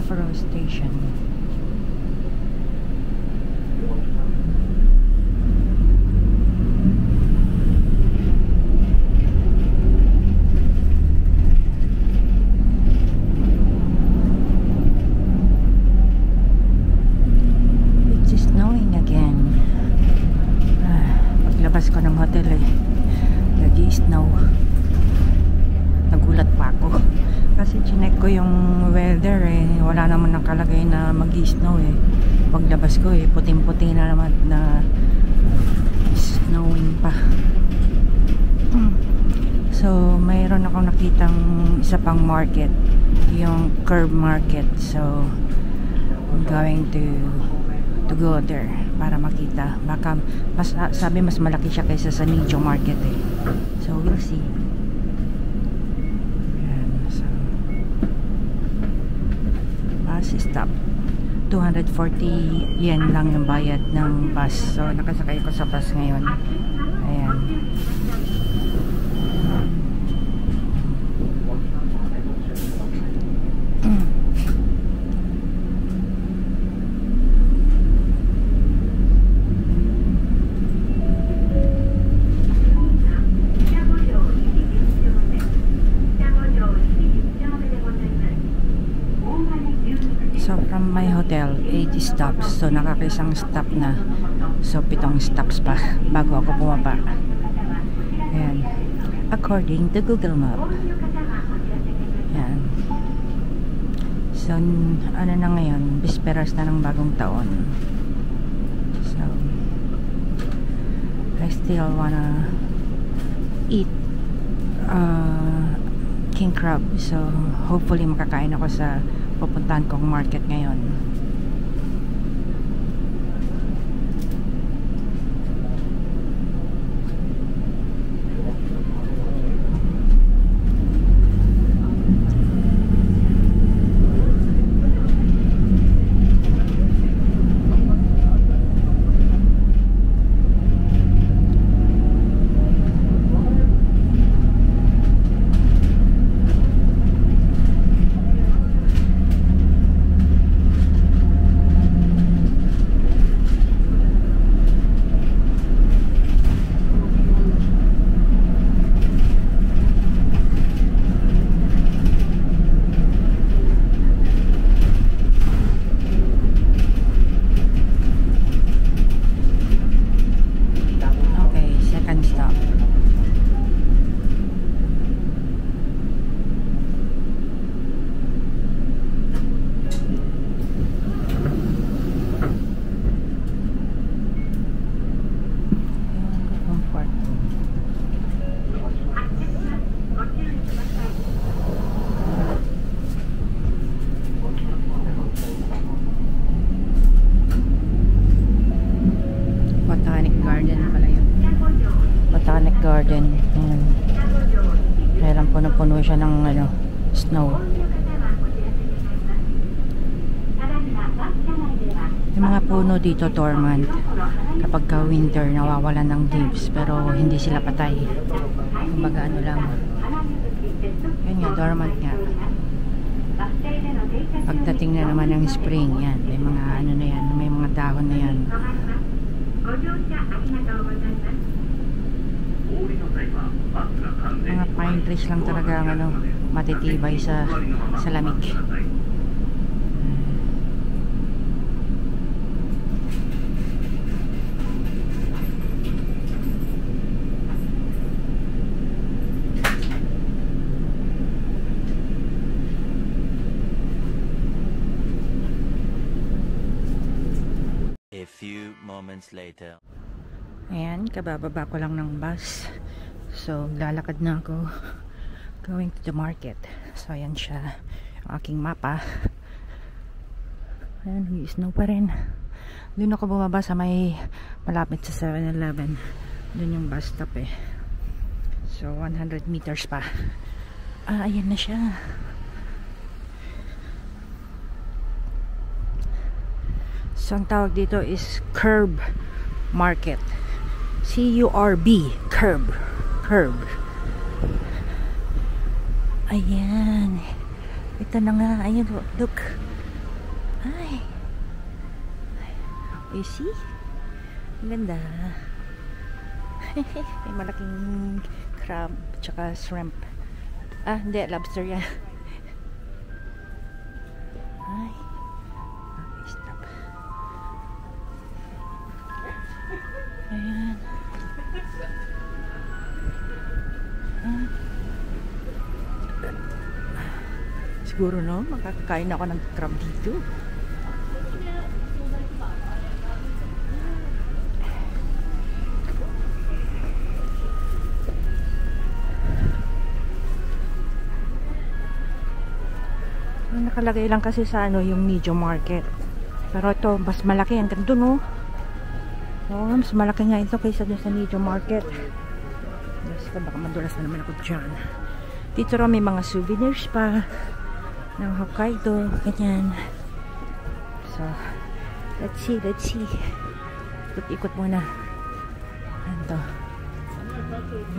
Scarborough Station. It's snowing again. Paglabas ko ng hotel nag-i-snow. Nagulat pa ako kasi chinek ko yung weather wala naman nakalagay na mag-i-snow paglabas ko puting-puti na naman na snowing pa. So mayroon akong nakitang isa pang market, yung Curb Market, so I'm going to go there para makita. Baka sabi mas malaki siya kaysa sa Nijo Market so we'll see. Stop 240 yen lang yung bayad ng bus, so nakasakay ko sa bus ngayon. Ayan. So from my hotel 80 stops, so nakakisang stop na, so 7 stops pa bago ako bumaba. Ayan, according to Google Map. Ayan. So ano na ngayon, bisperas na ng bagong taon, so I still wanna eat king crab, so hopefully makakain ako sa pupuntahan kong market ngayon. Garden. Kailan puno-puno siya ng snow. Yung mga puno dito dormant. Kapag ka winter nawawalan ng leaves, pero hindi sila patay. Kumbaga lang. Yun nga, dormant nga. Pagdating na naman ng spring, yan, may mga na yan, may mga dahon na yan. Mga pine trees lang talaga ang matitibay sa lamig. A few moments later. Ayan, kabababa ko lang ng bus. So, lalakad na ako going to the market. So, ayan siya. Yung aking mapa. Ayan, may snow pa rin. Doon ako bumaba sa may malapit sa 7-Eleven. Doon yung bus stop So, 100 meters pa. Ayan na siya. So, ang tawag dito is Curb Market. C-U-R-B, Curb. Curb. Ayan. Ito na nga. Ayan, look. Ay. You see? Ang ganda. May malaking crab tsaka shrimp. Ah, hindi. Lobster yan. Ay. Okay, stop. Ayan. Ah. Siguro no, makakakain ako ng crab dito. Nakalagay lang kasi sa ano yung Nijo Market. Pero ito mas malaki ang ganda no. Oo, mas malaki nga ito kaysa dun sa Nijo Market. Basta baka madulas na naman ako dyan. Dito raw may mga souvenirs pa ng Hokkaido, ganyan. So, let's see. Ikot muna. Ano to?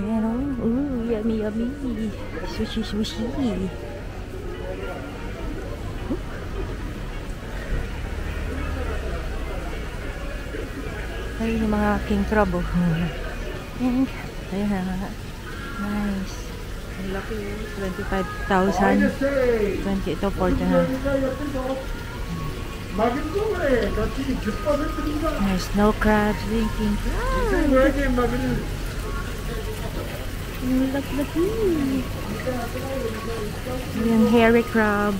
Ayan o. Ooh, yummy. Sushi. Ay, yung mga king crab oh. Ayan. Nice. Ang laki, 25,000. 20 ito, 40 na. Nice, snow crabs, king crab. Laki. Yung hairy crab,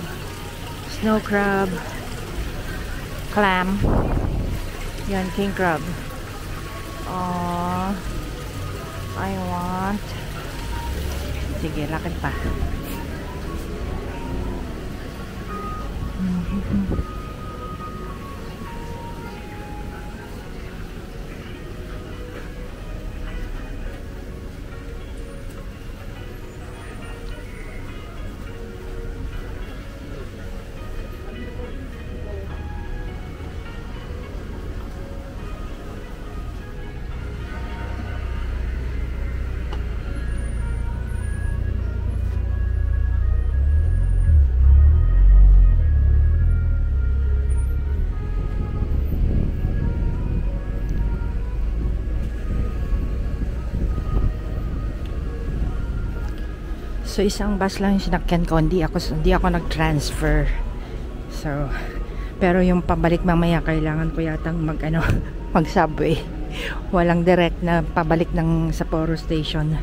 snow crab, clam. Yan, king crab. Aww. I want. Sige, lakad pa. So isang bus lang yung sinakyan ko, hindi ako nag-transfer. So pero yung pabalik mamaya kailangan ko yatang mag-subway. Walang direct na pabalik ng Sapporo station.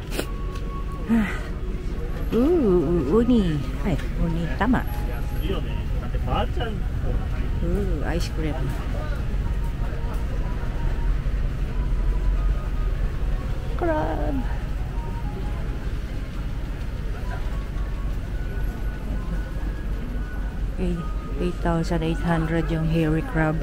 Uni. Ay, uni, tama. Ice cream. Crab. 8,800 yung hairy crab.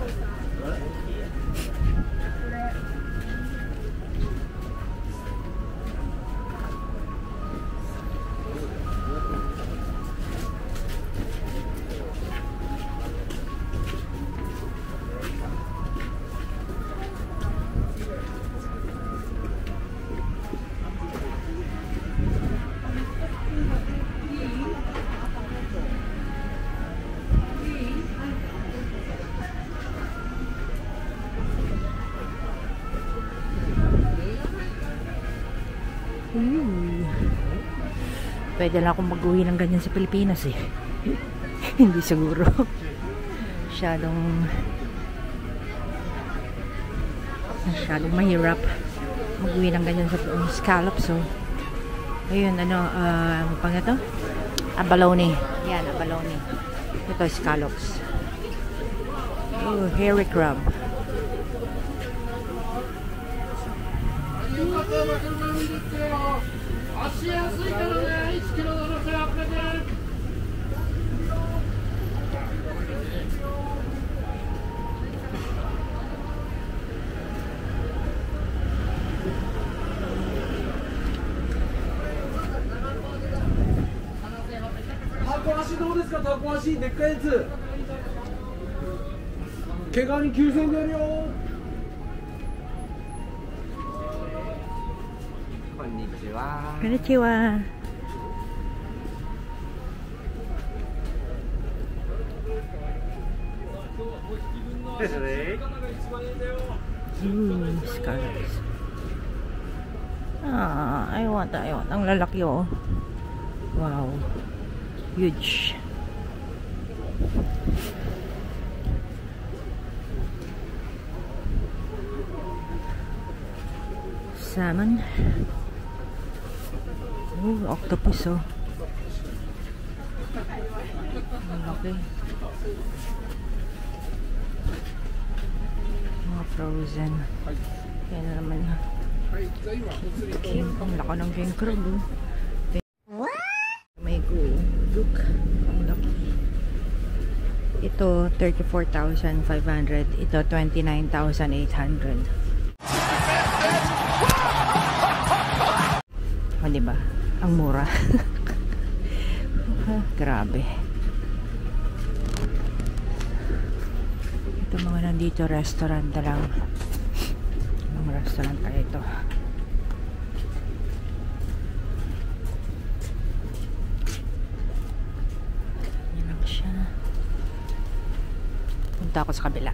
Pwede lang akong mag-uwi ng ganyan sa Pilipinas eh. Hindi siguro. Masyadong mahirap mag-uwi ng ganyan sa scallops. So, ayun, ano pang ito? Abalone. Yan, abalone. Ito, scallops. Oh, hairy crab. Takoashi どうですか？タコ足でっかいやつ。毛ガニ9000円でやるよ。こんにちは。こんにちは。Scallops. I want. Ang lalaki oh. Wow. Huge. Salmon. Oh, octopus oh. Malaki. Mga frozen. Yan na naman yan. Ang laki ng king crab oh. May look. Ang laki. Ito 34,500. Ito 29,800. O, diba? Ang mura. Grabe. Ito mga nandito, restaurant na lang. Anong restaurant kaya ito? Yan lang siya. Punta ako sa kabila.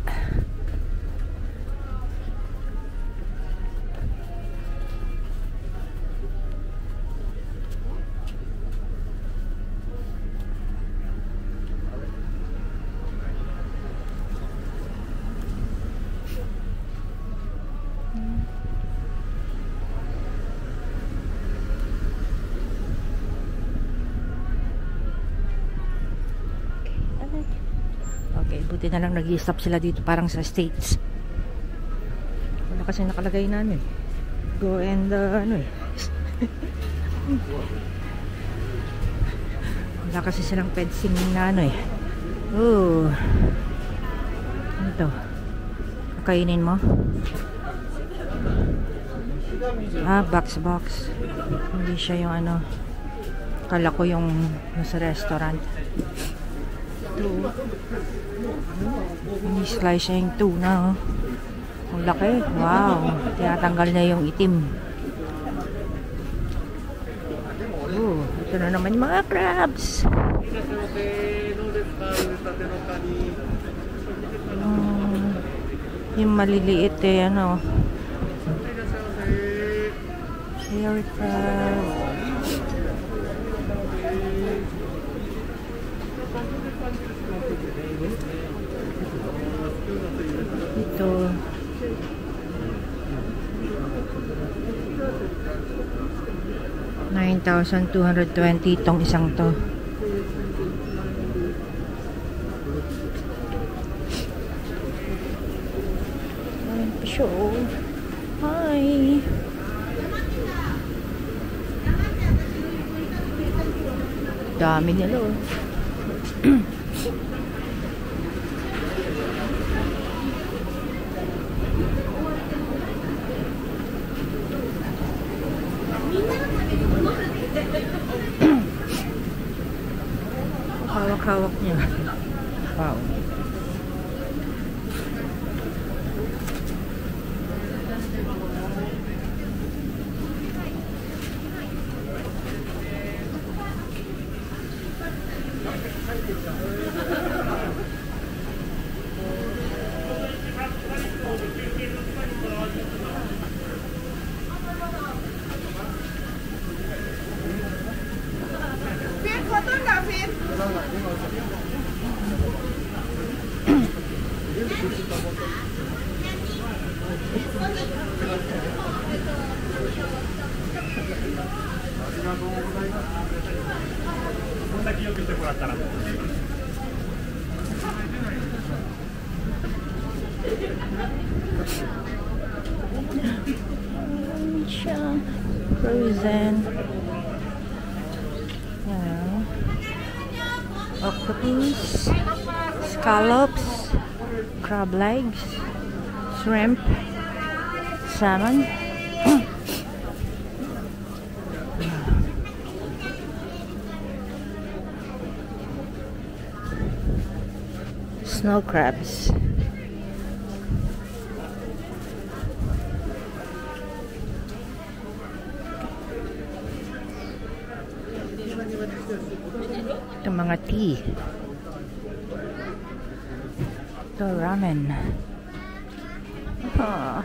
Okay, buti na lang nag-i-stop sila dito parang sa States. Wala kasi nakalagay na ano eh. Go and ano eh. Wala kasi silang fencing na ano eh. Oh. Ano to? Kainin mo? Box. Hindi siya yung ano. Kala ko yung nasa restaurant. Ini-slice niya yung tuna oh. Ang laki. Wow. Tinatanggal na yung itim. Oh, ito na naman yung mga crabs. Yung maliliit eh ano. Here crab. Ito 9,220 itong isang to. Ayan pa siya oh. Hi! Dami nila oh. Hawak-hawak niya. Wow. Frozen. Yeah. Octopus, scallops, crab legs, shrimp, salmon. Snow crabs. Ito mga tea. Ito, ramen. Ah.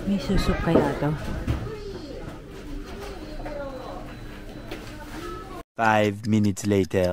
May susuk kaya to? 5 minutes later.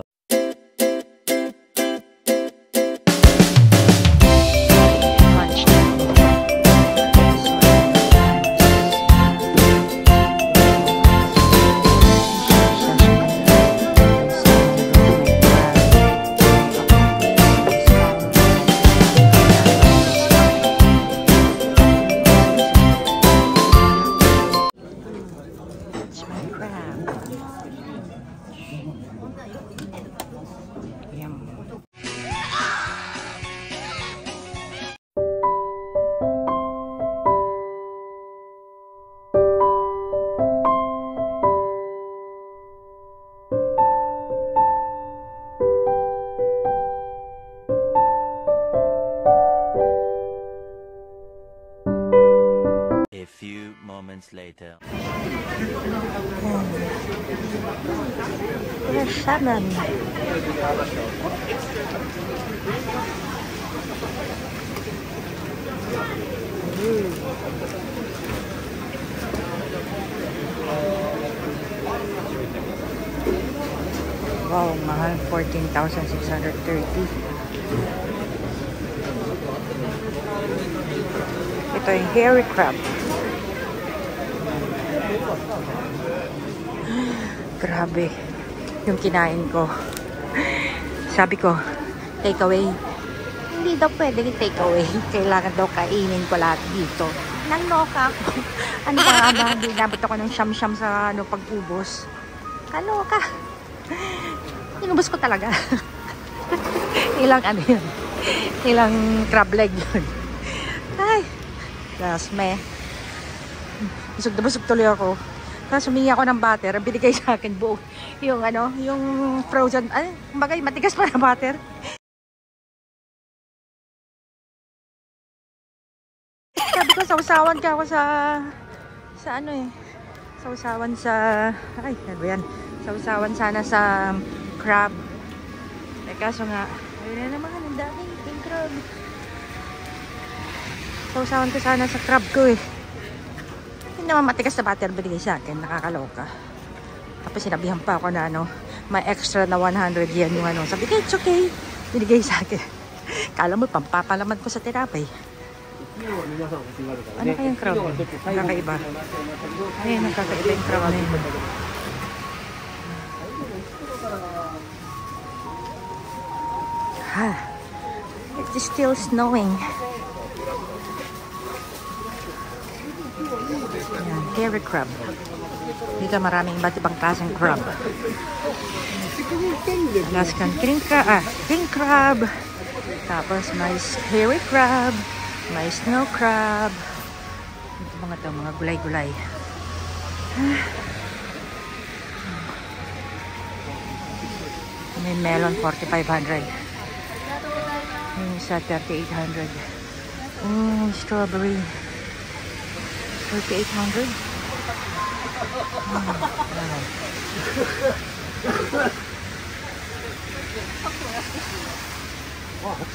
A few moments later. There's salmon. Wow, mahal. 14,630. Ito yung hairy crab. Grabe yung kinain ko. Sabi ko, take away. Hindi daw pwede take away. Kailangan daw kainin ko lahat dito. Naloka ako. Ano ba ba? Dinabot ako ng siyam-siyam sa pag-ubos. Kaloka. Inubos ko talaga. Ilang ano yun? Ilang crab leg yun. Ay, gasme. Busog na busog tuloy ako. Tapos humingi ako ng butter. Ang binigay sa akin buo. Yung yung frozen. Ay, bagay, matigas pa na butter. Sabi ko, sausawan ka ako sa ano eh. Sausawan sa, ay, ano ba yan? Sausawan sana sa crab. Eh, kaso nga, ayun na naman, ang daming king crab. Sausawan ko sana sa crab ko eh. Hindi naman matigas na butter binigay sa akin, nakakaloka. Tapos sinabihan pa ako na may extra na 100 yen yung Sabi ko, it's okay. Binigay sa akin. Kala mo, pampapalaman ko sa tinapay. Ano kayang crab? Nakakaiba. Ayun, nakakaiba yung crab na yun. It's still snowing. Ayan, hairy crab. Dito maraming iba't ibang klaseng crab. Alaskan king crab. Tapos may hairy crab. May snow crab. Ito mga gulay-gulay. May melon 4,500. Yung isa 3,800. Strawberry 4,800.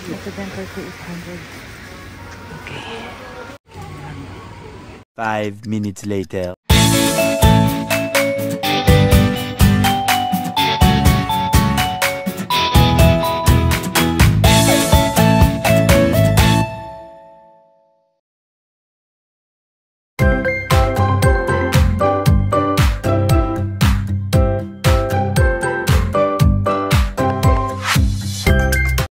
Ito din 4,800. Okay. 5 minutes later.